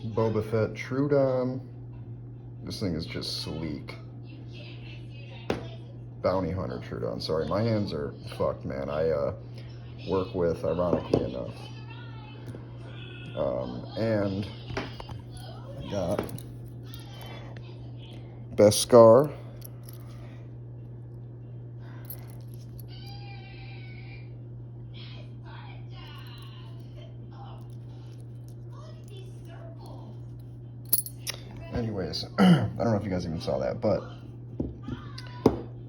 Boba Fett Troodon. This thing is just sleek. Bounty Hunter Troodon. Sorry, my hands are fucked, man. I work with, ironically enough. And I got Beskar. Anyways, I don't know if you guys even saw that, but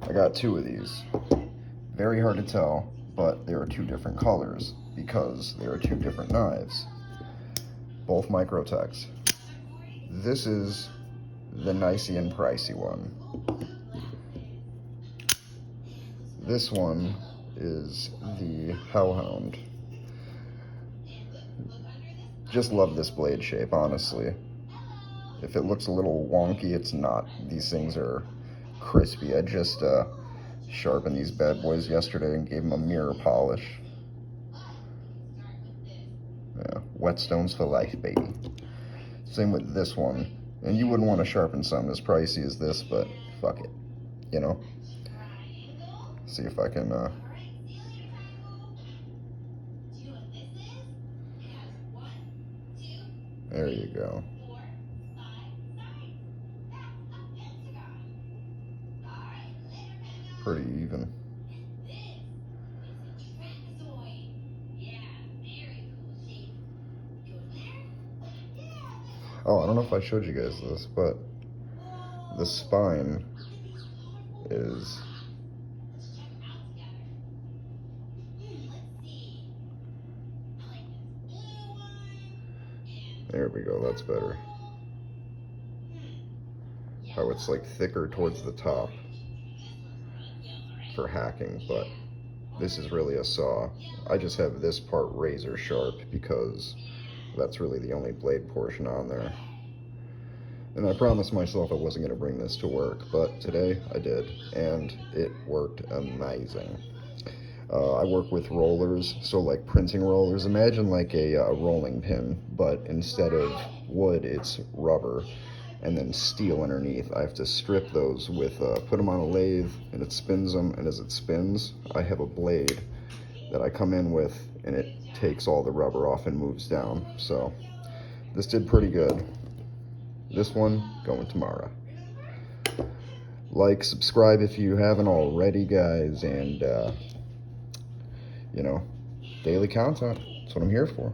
I got two of these. Very hard to tell, but they are two different colors because they are two different knives. Both Microtechs. This is the nicey and pricey one. This one is the Hellhound. Just love this blade shape, honestly. If it looks a little wonky, it's not. These things are crispy. I just sharpened these bad boys yesterday and gave them a mirror polish. Yeah, whetstones for life, baby. Same with this one. And you wouldn't want to sharpen something as pricey as this, but fuck it, you know? See if I can, there you go. Pretty even. Oh, I don't know if I showed you guys this, but the spine is there we go, that's better. How it's like thicker towards the top for hacking, but this is really a saw. I just have this part razor sharp because that's really the only blade portion on there. And I promised myself I wasn't going to bring this to work, but today I did, and it worked amazing. I work with rollers, so like printing rollers. Imagine like a rolling pin, but instead of wood, it's rubber, and then steel underneath. I have to strip those with, put them on a lathe, and it spins them, and as it spins, I have a blade that I come in with, and it takes all the rubber off and moves down. So this did pretty good. This one going tomorrow. Like, subscribe if you haven't already, guys, and you know, daily content. That's what I'm here for.